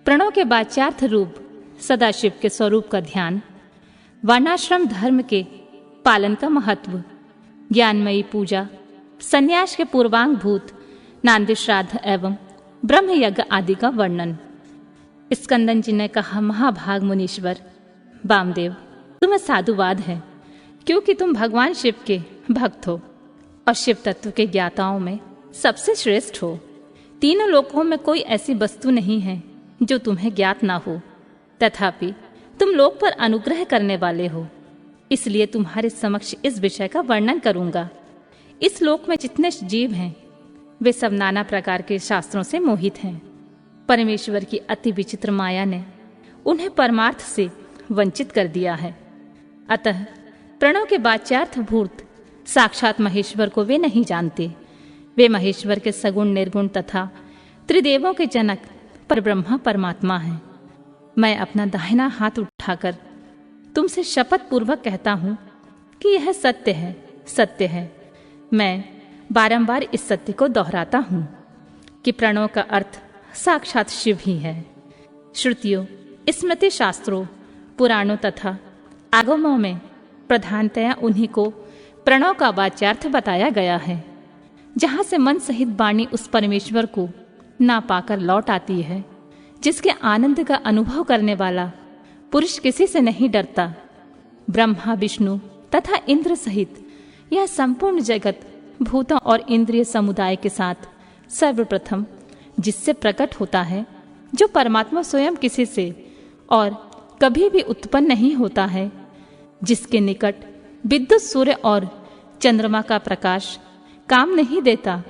प्रणव के वाच्यार्थ रूप सदाशिव के स्वरूप का ध्यान, वर्णाश्रम धर्म के पालन का महत्व, ज्ञानमयी पूजा, संन्यास के पूर्वांग भूत नांदी श्राद्ध एवं ब्रह्म यज्ञ आदि का वर्णन। स्कंदन जी ने कहा, महाभाग मुनीश्वर वामदेव, तुम्हें साधुवाद है, क्योंकि तुम भगवान शिव के भक्त हो और शिव तत्व के ज्ञाताओं में सबसे श्रेष्ठ हो। तीनों लोकों में कोई ऐसी वस्तु नहीं है जो तुम्हें ज्ञात ना हो, तथापि तुम लोक पर अनुग्रह करने वाले हो, इसलिए तुम्हारे समक्ष इस विषय का वर्णन करूंगा। इस लोक में जितने जीव हैं वे सब नाना प्रकार के शास्त्रों से मोहित हैं। परमेश्वर की अति विचित्र माया ने उन्हें परमार्थ से वंचित कर दिया है। अतः प्रणव के वाच्यार्थ भूत साक्षात महेश्वर को वे नहीं जानते। वे महेश्वर के सगुण निर्गुण तथा त्रिदेवों के जनक परब्रह्मा परमात्मा हैं। मैं अपना दाहिना हाथ उठाकर तुमसे शपथ पूर्वक कहता हूं कि यह सत्य है, सत्य है। मैं बारंबार इस सत्य को दोहराता हूं कि प्रणव का अर्थ साक्षात शिव ही है। श्रुतियों, स्मृति शास्त्रों, पुराणों तथा आगमों में प्रधानतया उन्हीं को प्रणव का वाच्यार्थ बताया गया है। जहां से मन सहित वाणी उस परमेश्वर को ना पाकर लौट आती है, जिसके आनंद का अनुभव करने वाला पुरुष किसी से नहीं डरता। ब्रह्मा, विष्णु तथा इंद्र सहित यह संपूर्ण जगत भूतों और इंद्रिय समुदाय के साथ सर्वप्रथम जिससे प्रकट होता है, जो परमात्मा स्वयं किसी से और कभी भी उत्पन्न नहीं होता है, जिसके निकट विद्युत सूर्य और चंद्रमा का प्रकाश काम नहीं देता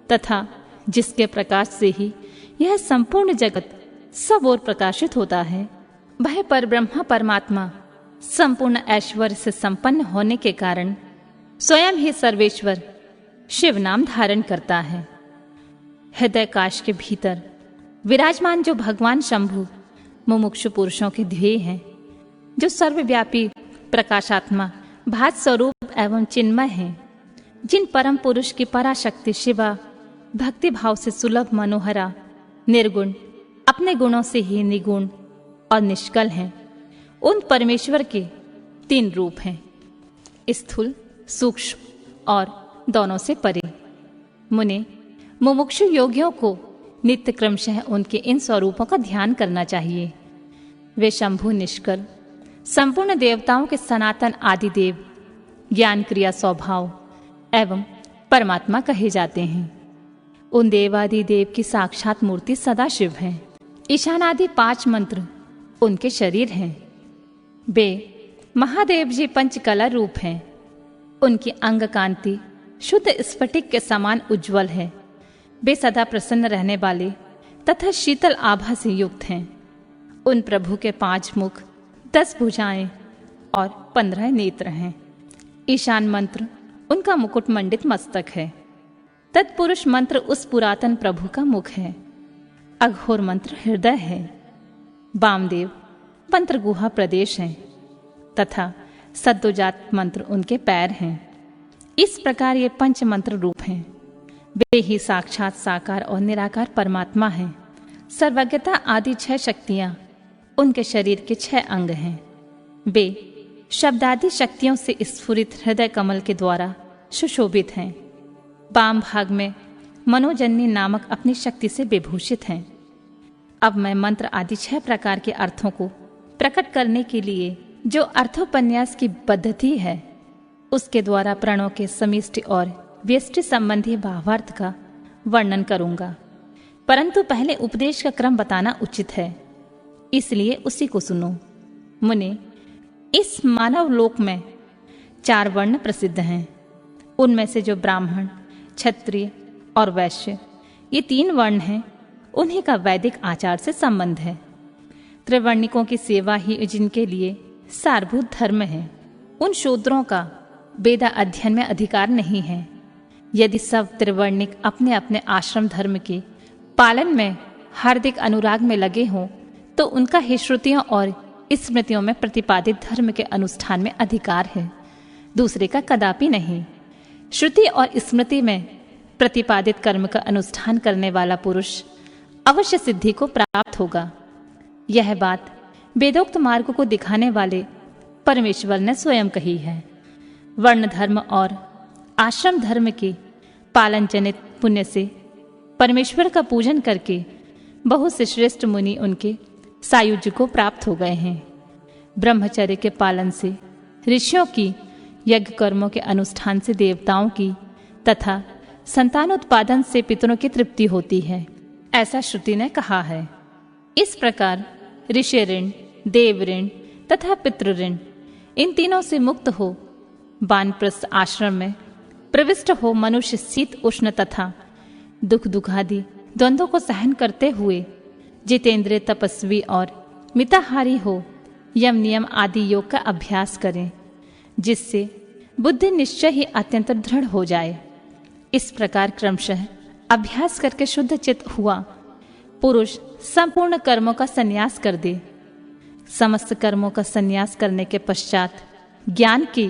तथा जिसके प्रकाश से ही यह संपूर्ण जगत सब ओर प्रकाशित होता है, वह परब्रह्मा परमात्मा संपूर्ण ऐश्वर्य से संपन्न होने के कारण स्वयं ही सर्वेश्वर शिव नाम धारण करता है। हृदय काश के भीतर विराजमान जो भगवान शंभु मुमुक्षु पुरुषों के ध्येय हैं, जो सर्वव्यापी प्रकाशात्मा भात स्वरूप एवं चिन्मय हैं, जिन परम पुरुष की पराशक्ति शिवा भक्ति भाव से सुलभ मनोहरा निर्गुण अपने गुणों से ही निगुण और निष्कल हैं, उन परमेश्वर के तीन रूप हैं, स्थूल, सूक्ष्म और दोनों से परे। मुने, मुमुक्षु योगियों को नित्य क्रमशः उनके इन स्वरूपों का ध्यान करना चाहिए। वे शंभु निष्कल संपूर्ण देवताओं के सनातन आदिदेव, ज्ञान क्रिया स्वभाव एवं परमात्मा कहे जाते हैं। उन देवादिदेव की साक्षात मूर्ति सदाशिव है। ईशानादि 5 मंत्र उनके शरीर हैं। वे महादेव जी पंचकला रूप हैं। उनकी अंग कांति शुद्ध स्फटिक के समान उज्जवल है। वे सदा प्रसन्न रहने वाले तथा शीतल आभा से युक्त हैं। उन प्रभु के 5 मुख, 10 भुजाएं और 15 नेत्र हैं। ईशान मंत्र उनका मुकुट मंडित मस्तक है। तत्पुरुष मंत्र उस पुरातन प्रभु का मुख है। अघोर मंत्र हृदय है। वामदेव मंत्र गुहा प्रदेश है तथा सद्योजात मंत्र उनके पैर हैं। इस प्रकार ये पंच मंत्र रूप हैं। वे ही साक्षात साकार और निराकार परमात्मा हैं। सर्वज्ञता आदि 6 शक्तियां उनके शरीर के 6 अंग हैं। वे शब्दादि शक्तियों से स्फुरित हृदय कमल के द्वारा सुशोभित हैं। वाम भाग में मनोजन्य नामक अपनी शक्ति से विभूषित हैं। अब मैं मंत्र आदि 6 प्रकार के अर्थों को प्रकट करने के लिए जो अर्थोपन्यास की पद्धति है, उसके द्वारा प्रणव के समिष्टि और व्यष्टि संबंधी भावार्थ का वर्णन करूंगा। परंतु पहले उपदेश का क्रम बताना उचित है, इसलिए उसी को सुनो। मुने, इस मानव लोक में 4 वर्ण प्रसिद्ध हैं। उनमें से जो ब्राह्मण, क्षत्रिय और वैश्य ये 3 वर्ण हैं, उन्हीं का वैदिक आचार से संबंध है। त्रिवर्णिकों की सेवा ही जिनके लिए सारभूत धर्म है, उन शूद्रों का वेदा अध्ययन में अधिकार नहीं है। यदि सब त्रिवर्णिक अपने अपने आश्रम धर्म के पालन में हार्दिक अनुराग में लगे हों, तो उनका ही श्रुतियों और स्मृतियों में प्रतिपादित धर्म के अनुष्ठान में अधिकार है, दूसरे का कदापि नहीं। श्रुति और स्मृति में प्रतिपादित कर्म का अनुष्ठान करने वाला पुरुष अवश्य सिद्धि को प्राप्त होगा। यह बात वेदोक्त मार्ग को दिखाने वाले परमेश्वर ने स्वयं कही है। वर्ण धर्म और आश्रम धर्म के पालन जनित पुण्य से परमेश्वर का पूजन करके बहुत से श्रेष्ठ मुनि उनके सायुज्य को प्राप्त हो गए हैं। ब्रह्मचर्य के पालन से ऋषियों की, यज्ञ कर्मों के अनुष्ठान से देवताओं की तथा संतानोत्पादन से पितरों की तृप्ति होती है, ऐसा श्रुति ने कहा है। इस प्रकार ऋषि ऋण, देव ऋण तथा पितृ ऋण, इन तीनों से मुक्त हो वानप्रस्थ आश्रम में प्रविष्ट हो मनुष्य शीत उष्ण तथा दुख दुखादि द्वंद्वों को सहन करते हुए जितेंद्रिय, तपस्वी और मिताहारी हो यम नियम आदि योग का अभ्यास करें, जिससे बुद्धि निश्चय ही अत्यंत दृढ़ हो जाए। इस प्रकार क्रमशः अभ्यास करके शुद्ध चित्त हुआ पुरुष संपूर्ण कर्मों का संन्यास कर दे। समस्त कर्मों का संन्यास करने के पश्चात ज्ञान के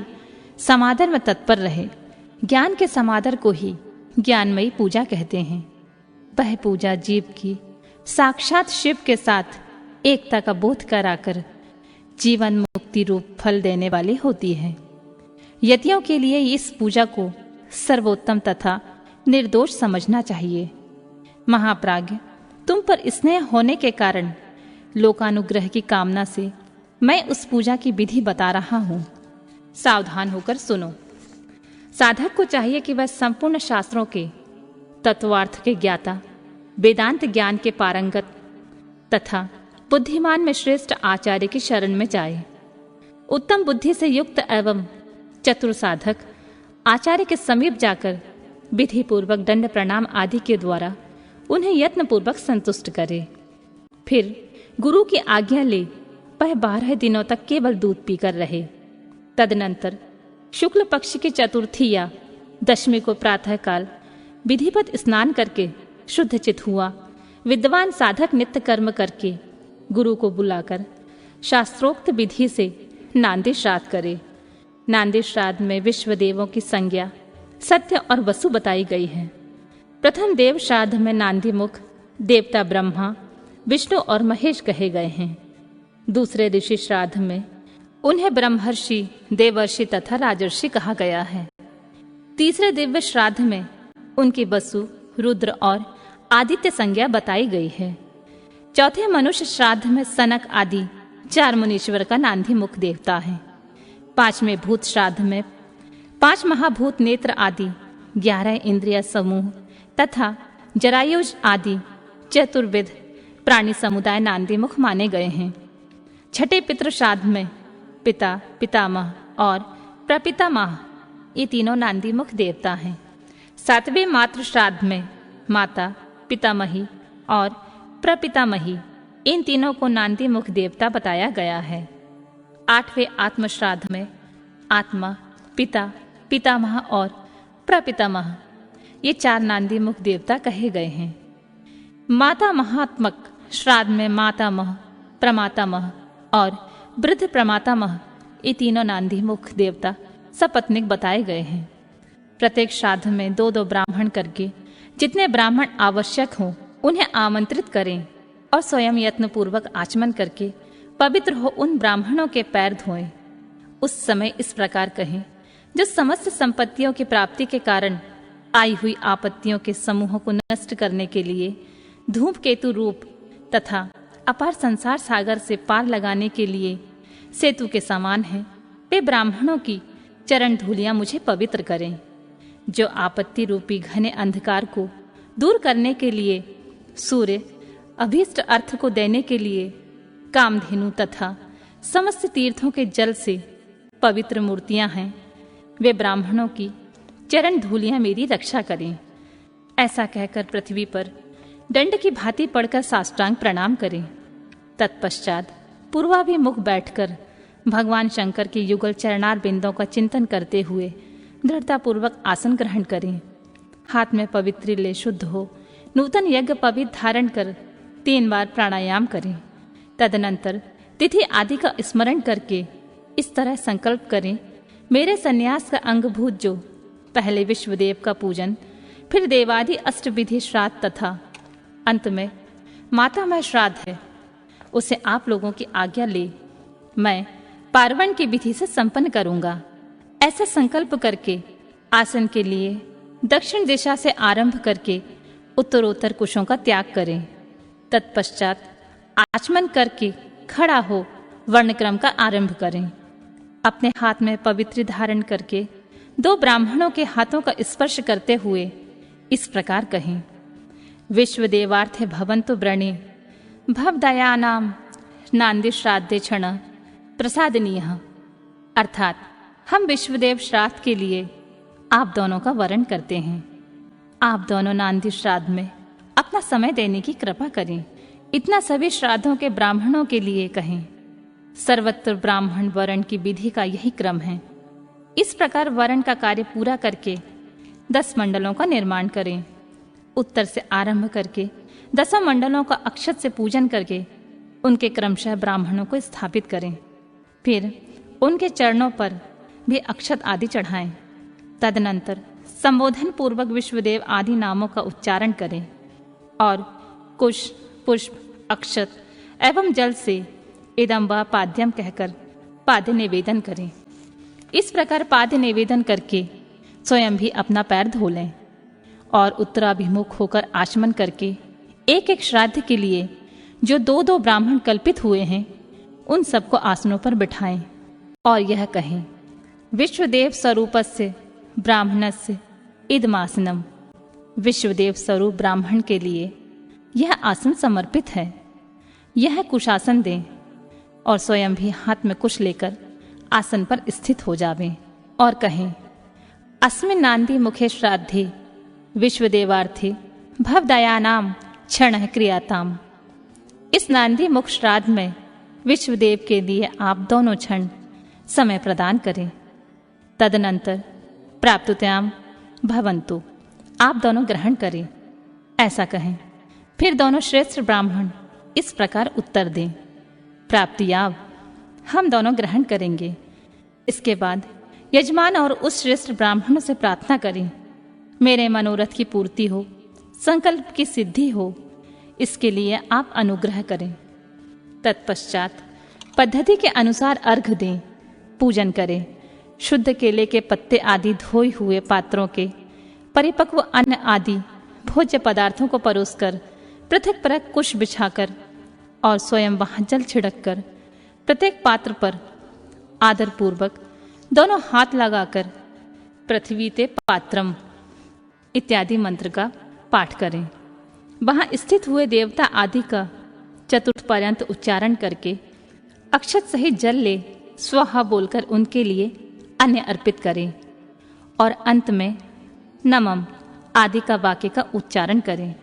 समादर में तत्पर रहे। ज्ञान के समादर को ही ज्ञानमयी पूजा कहते हैं। वह पूजा जीव की साक्षात शिव के साथ एकता का बोध कराकर जीवन मुक्ति रूप फल देने वाली होती है। यतियों के लिए इस पूजा को सर्वोत्तम तथा निर्दोष समझना चाहिए। महाप्राज्ञ, तुम पर स्नेह होने के कारण लोकानुग्रह की कामना से मैं उस पूजा की विधि बता रहा हूँ। सावधान होकर सुनो। साधक को चाहिए कि वह संपूर्ण शास्त्रों के तत्वार्थ के ज्ञाता, वेदांत ज्ञान के पारंगत तथा बुद्धिमान में श्रेष्ठ आचार्य की शरण में जाए। उत्तम बुद्धि से युक्त एवं चतुर साधक आचार्य के समीप जाकर विधि पूर्वक दंड प्रणाम आदि के द्वारा उन्हें यत्न पूर्वक संतुष्ट करे। फिर गुरु की आज्ञा ले वह 12 दिनों तक केवल दूध पीकर रहे। तदनंतर शुक्ल पक्ष की चतुर्थी या दशमी को प्रातःकाल विधिवत स्नान करके शुद्ध चित हुआ विद्वान साधक नित्य कर्म करके गुरु को बुलाकर शास्त्रोक्त विधि से नांदी श्राद्ध करे। नांदी श्राद्ध में विश्व देवों की संज्ञा, सत्य और वसु बताई गई है। प्रथम देव श्राद्ध में नांदी मुख देवता ब्रह्मा, विष्णु और महेश कहे गए हैं। दूसरे ऋषि श्राद्ध में उन्हें ब्रह्मर्षि, देवर्षि तथा राजर्षि कहा गया है। तीसरे दिव्य श्राद्ध में उनकी वसु, रुद्र और आदित्य संज्ञा बताई गई है। चौथे मनुष्य श्राद्ध में सनक आदि 4 मुनीश्वर का नांदी मुख देवता है। 5वें भूत श्राद्ध में 5 महाभूत नेत्र आदि 11 इंद्रिय समूह तथा जरायुज आदि चतुर्विध प्राणी समुदाय नांदी मुख माने गए हैं। छठे पितृ श्राद्ध में पिता, पितामह और प्रपितामह, ये तीनों नांदी मुख देवता हैं। 7वें मातृ श्राद्ध में माता, पितामही और प्रपितामही, इन तीनों को नांदी मुख देवता बताया गया है। 8वें आत्म श्राद्ध में आत्मा, पिता, पितामह और प्रपितामह, ये 4 नांदी मुख देवता कहे गए हैं। माता महात्मक श्राद्ध में मातामह, प्रमातामह और वृद्ध प्रमातामह, ये तीनों नांदी मुख देवता सपत्निक बताए गए हैं। प्रत्येक श्राद्ध में 2-2 ब्राह्मण करके जितने ब्राह्मण आवश्यक हों उन्हें आमंत्रित करें और स्वयं यत्न पूर्वक आचमन करके पवित्र हो उन ब्राह्मणों के पैर धोएं। उस समय इस प्रकार कहें, जो समस्त संपत्तियों की प्राप्ति के कारण आई हुई आपत्तियों के समूहों को नष्ट करने के लिए धूमकेतु रूप तथा अपार संसार सागर से पार लगाने के लिए सेतु के समान है, वे ब्राह्मणों की चरण धूलियां मुझे पवित्र करें। जो आपत्ति रूपी घने अंधकार को दूर करने के लिए सूर्य, अभीष्ट अर्थ को देने के लिए कामधेनु तथा समस्त तीर्थों के जल से पवित्र मूर्तियां हैं, वे ब्राह्मणों की चरण धूलियां मेरी रक्षा करें। ऐसा कहकर पृथ्वी पर दंड की भांति पड़कर साष्टांग प्रणाम करें। तत्पश्चात पूर्वाभिमुख बैठकर भगवान शंकर के युगल चरणार बिंदों का चिंतन करते हुए दृढ़तापूर्वक आसन ग्रहण करें। हाथ में पवित्र ले शुद्ध हो नूतन यज्ञ पवित्र धारण कर 3 बार प्राणायाम करें। तदनंतर तिथि आदि का स्मरण करके इस तरह संकल्प करें, मेरे संन्यास का अंगभूत जो पहले विश्वदेव का पूजन, फिर देवादि अष्टविधि श्राद्ध तथा अंत में मातामह श्राद्ध है, उसे आप लोगों की आज्ञा ले मैं पार्वण की विधि से संपन्न करूंगा। ऐसा संकल्प करके आसन के लिए दक्षिण दिशा से आरंभ करके उत्तरोत्तर कुशों का त्याग करें। तत्पश्चात आचमन करके खड़ा हो वर्णक्रम का आरंभ करें। अपने हाथ में पवित्र धारण करके 2 ब्राह्मणों के हाथों का स्पर्श करते हुए इस प्रकार कहें। विश्वदेवार्थे भवन्तु व्रणे भवदयानां नांदी श्राद्धे क्षण प्रसादनीयः। अर्थात हम विश्वदेव श्राद्ध के लिए आप दोनों का वरण करते हैं। आप दोनों नांदी श्राद्ध में अपना समय देने की कृपा करें। इतना सभी श्राद्धों के ब्राह्मणों के लिए कहें। सर्वत्र ब्राह्मण वरण की विधि का यही क्रम है। इस प्रकार वरण का कार्य पूरा करके 10 मंडलों का निर्माण करें। उत्तर से आरंभ करके 10 मंडलों का अक्षत से पूजन करके उनके क्रमशः ब्राह्मणों को स्थापित करें। फिर उनके चरणों पर भी अक्षत आदि चढ़ाएं। तदनंतर संबोधन पूर्वक विश्वदेव आदि नामों का उच्चारण करें और कुश, पुष्प, अक्षत एवं जल से इदम व पाद्यम कहकर पाद्य निवेदन करें। इस प्रकार पाद्य निवेदन करके स्वयं भी अपना पैर धो लें और उत्तराभिमुख होकर आचमन करके एक एक श्राद्ध के लिए जो 2-2 ब्राह्मण कल्पित हुए हैं उन सबको आसनों पर बिठाएं और यह कहें। विश्वदेव स्वरूपस्य ब्राह्मणस्य इदमासनम। विश्वदेव स्वरूप ब्राह्मण के लिए यह आसन समर्पित है। यह कुशासन दें और स्वयं भी हाथ में कुश लेकर आसन पर स्थित हो जावें और कहें। अस्मिन् नांदी मुखे श्राद्धे विश्वदेवार्थे भवदयानां क्षण क्रियाताम। इस नांदी मुख श्राद्ध में विश्वदेव के लिए आप दोनों क्षण समय प्रदान करें। तदनंतर प्राप्तुत्याम भवन्तु। आप दोनों ग्रहण करें, ऐसा कहें। फिर दोनों श्रेष्ठ ब्राह्मण इस प्रकार उत्तर दें। प्राप्तियाव, हम दोनों ग्रहण करेंगे। इसके बाद यजमान और उस श्रेष्ठ ब्राह्मण से प्रार्थना करें, मेरे मनोरथ की पूर्ति हो, संकल्प की सिद्धि हो, इसके लिए आप अनुग्रह करें। तत्पश्चात पद्धति के अनुसार अर्घ दें, पूजन करें। शुद्ध केले के पत्ते आदि धोए हुए पात्रों के परिपक्व अन्न आदि भोज्य पदार्थों को परोसकर पृथक पृथक कुश बिछाकर और स्वयं वहां जल छिड़ककर प्रत्येक पात्र पर आदर पूर्वक दोनों हाथ लगाकर पृथ्वी ते पात्रम इत्यादि मंत्र का पाठ करें। वहां स्थित हुए देवता आदि का चतुर्थ पर्यंत उच्चारण करके अक्षत सहित जल ले स्वाहा बोलकर उनके लिए अन्न अर्पित करें और अंत में नमम आदि का वाक्य का उच्चारण करें।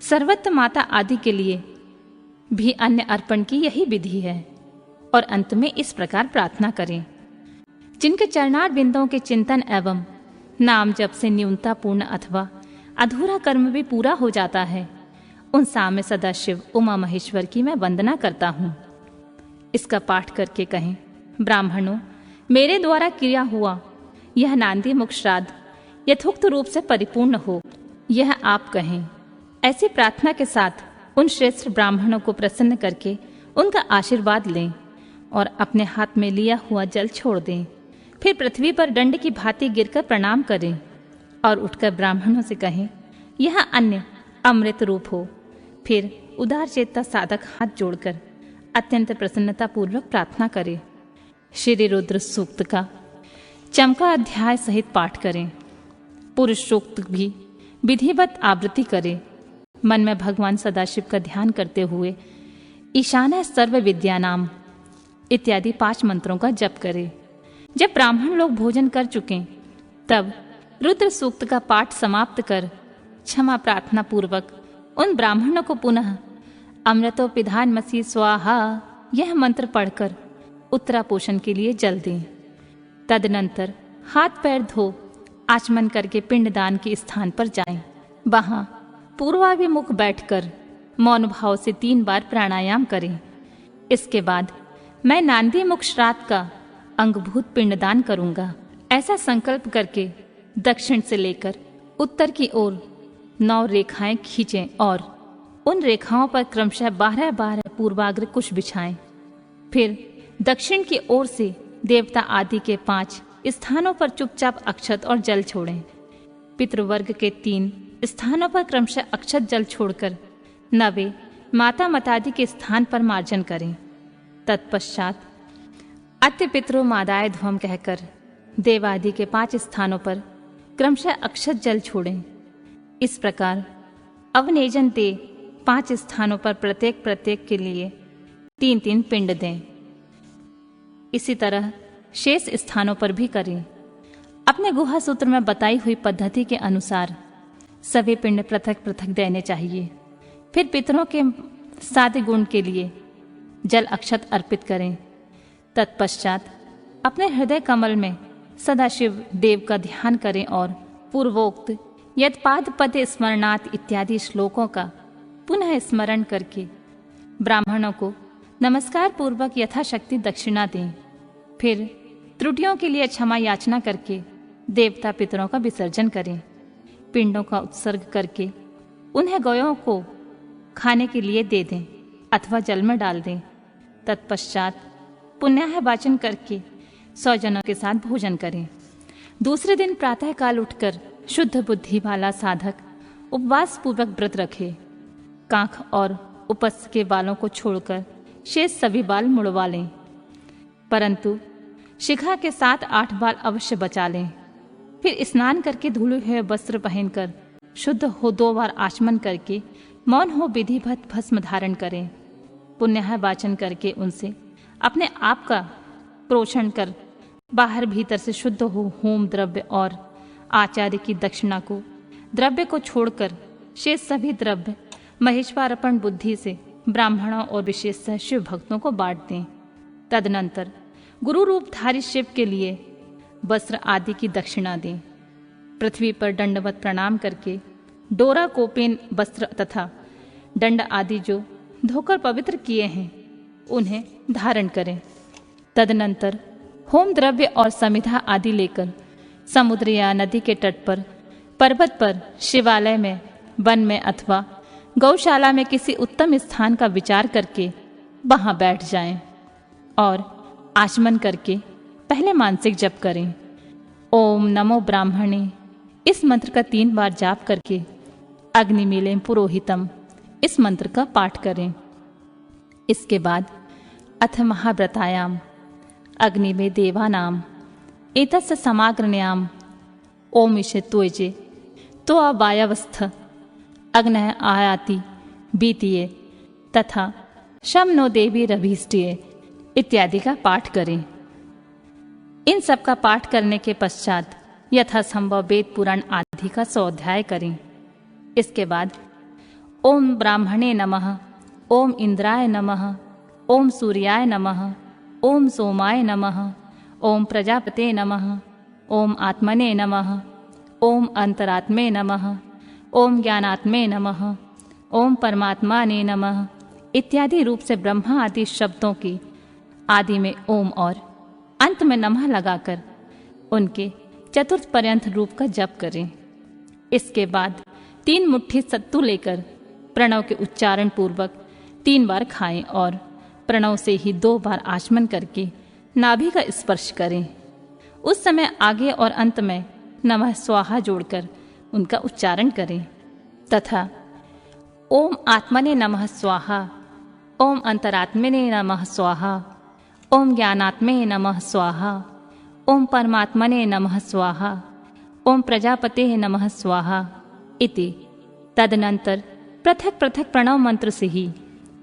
सर्वत्र माता आदि के लिए भी अन्न अर्पण की यही विधि है और अंत में इस प्रकार प्रार्थना करें। जिनके चरणार बिंदों के चिंतन एवं नाम जप से न्यूनता पूर्ण अथवा अधूरा कर्म भी पूरा हो जाता है, उन सामने सदाशिव उमा महेश्वर की मैं वंदना करता हूँ। इसका पाठ करके कहें, ब्राह्मणों, मेरे द्वारा किया हुआ यह नांदी मुख श्राद्ध यथोक्त रूप से परिपूर्ण हो, यह आप कहें। ऐसी प्रार्थना के साथ उन श्रेष्ठ ब्राह्मणों को प्रसन्न करके उनका आशीर्वाद लें और अपने हाथ में लिया हुआ जल छोड़ दें। फिर पृथ्वी पर दंड की भांति गिरकर प्रणाम करें और उठकर ब्राह्मणों से कहें, यह अन्न अमृत रूप हो। फिर उदार चेता साधक हाथ जोड़कर अत्यंत प्रसन्नता पूर्वक प्रार्थना करें। श्री रुद्र सूक्त का चमका अध्याय सहित पाठ करें। पुरुष सूक्त भी विधिवत आवृत्ति करें। मन में भगवान सदाशिव का ध्यान करते हुए ईशान सर्व विद्यानाम इत्यादि 5 मंत्रों का जप करें। जब ब्राह्मण लोग भोजन कर चुके तब रुद्र सूक्त का पाठ समाप्त कर क्षमा प्रार्थना पूर्वक उन ब्राह्मणों को पुनः अमृतोपिधान मसी स्वाहा यह मंत्र पढ़कर उत्तरापोषण के लिए जल दें। तदनंतर हाथ पैर धो आचमन करके पिंडदान के स्थान पर जाएं। वहां पूर्वाभिमुख बैठकर मौन भाव से 3 बार प्राणायाम करें। इसके बाद मैं नांदी मुख श्राद्ध का अंगभूत पिंडदान करूंगा, ऐसा संकल्प करके दक्षिण से लेकर उत्तर की ओर 9 रेखाएं खींचें और उन रेखाओं पर क्रमशः 12-12 पूर्वाग्र कुश बिछाएं। फिर दक्षिण की ओर से देवता आदि के 5 स्थानों पर चुपचाप अक्षत और जल छोड़ें। पितृवर्ग के 3 स्थानों पर क्रमशः अक्षत जल छोड़कर नवे माता मतादि के स्थान पर मार्जन करें। तत्पश्चात अत्य पितरो मादाय ध्वम कहकर देवादि के 5 स्थानों पर क्रमशः अक्षत जल छोड़ें। इस प्रकार अवनेजन दे 5 स्थानों पर प्रत्येक के लिए 3-3 पिंड दें। इसी तरह शेष स्थानों पर भी करें। अपने गुहा सूत्र में बताई हुई पद्धति के अनुसार सभी पिंड पृथक पृथक देने चाहिए। फिर पितरों के सादे गुण के लिए जल अक्षत अर्पित करें। तत्पश्चात अपने हृदय कमल में सदाशिव देव का ध्यान करें और पूर्वोक्त यत्पाद पद स्मरणात् इत्यादि श्लोकों का पुनः स्मरण करके ब्राह्मणों को नमस्कार पूर्वक यथाशक्ति दक्षिणा दें। फिर त्रुटियों के लिए क्षमा याचना करके देवता पितरों का विसर्जन करें। पिंडों का उत्सर्ग करके उन्हें गयों को खाने के लिए दे दें अथवा जल में डाल दें। तत्पश्चात पुण्याह वाचन करके 100 जनों के साथ भोजन करें। दूसरे दिन प्रातःकाल उठकर शुद्ध बुद्धि वाला साधक उपवास पूर्वक व्रत रखे। कांख और उपस्थ के बालों को छोड़कर शेष सभी बाल मुड़वा लें, परंतु शिखा के 7-8 बाल अवश्य बचा लें। फिर स्नान करके धुले हुए वस्त्र पहनकर शुद्ध हो 2 बार आचमन करके मौन हो विधिवत भस्म धारण करें। पुण्य वाचन करके उनसे अपने आप का प्रोषण कर बाहर भीतर से शुद्ध हो होम द्रव्य और आचार्य की दक्षिणा को द्रव्य को छोड़कर शेष सभी द्रव्य महेश्वरार्पण बुद्धि से ब्राह्मणों और विशेषतः शिव भक्तों को बांट दें। तदनंतर गुरु रूपधारी शिव के लिए वस्त्र आदि की दक्षिणा दें। पृथ्वी पर दंडवत प्रणाम करके डोरा कोपेन वस्त्र तथा दंड आदि जो धोकर पवित्र किए हैं उन्हें धारण करें। तदनंतर होम द्रव्य और समिधा आदि लेकर समुद्र या नदी के तट पर, पर्वत पर, शिवालय में, वन में अथवा गौशाला में किसी उत्तम स्थान का विचार करके वहां बैठ जाएं और आचमन करके पहले मानसिक जप करें। ओम नमो ब्राह्मणे इस मंत्र का 3 बार जाप करके अग्निमीलें पुरोहितम इस मंत्र का पाठ करें। इसके बाद अथ महाव्रतायाम अग्नि में देवानाम एतस्य समाग्रण्याम ओम ईशे त्वजे तो अवायवस्थ अग्नः आयाति बीतीये तथा शम नो देवी रभीष्टिये इत्यादि का पाठ करें। इन सब का पाठ करने के पश्चात यथासंभव वेद पुराण आदि का 100 अध्याय करें। इसके बाद ओम ब्राह्मणे नमः, ओम इंद्राय नमः, ओम सूर्याय नमः, ओम सोमाय नमः, ओम प्रजापते नमः, ओम आत्मने नमः, ओम अंतरात्मे नमः, ओम ज्ञानात्मे नमः, ओम परमात्माने नमः इत्यादि रूप से ब्रह्मा आदि शब्दों की आदि में ओम और अंत में नमः लगाकर उनके चतुर्थ पर्यंत रूप का जप करें। इसके बाद 3 मुट्ठी सत्तू लेकर प्रणव के उच्चारण पूर्वक 3 बार खाएं और प्रणव से ही 2 बार आचमन करके नाभि का स्पर्श करें। उस समय आगे और अंत में नमः स्वाहा जोड़कर उनका उच्चारण करें तथा ओम आत्मने नमः स्वाहा, ओम अंतरात्मने नमः स्वाहा, ओम ज्ञानात्मे नमः स्वाहा, ओम परमात्मने नमः स्वाहा, ओम प्रजापते नमः स्वाहा इति। तदनंतर पृथक पृथक प्रणव मंत्र से ही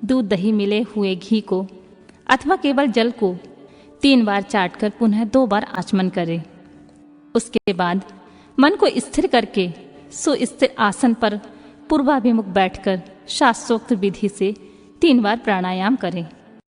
दूध दही मिले हुए घी को अथवा केवल जल को 3 बार चाटकर पुनः 2 बार आचमन करें। उसके बाद मन को स्थिर करके सुस्थिर आसन पर पूर्वाभिमुख बैठकर शास्त्रोक्त विधि से 3 बार प्राणायाम करें।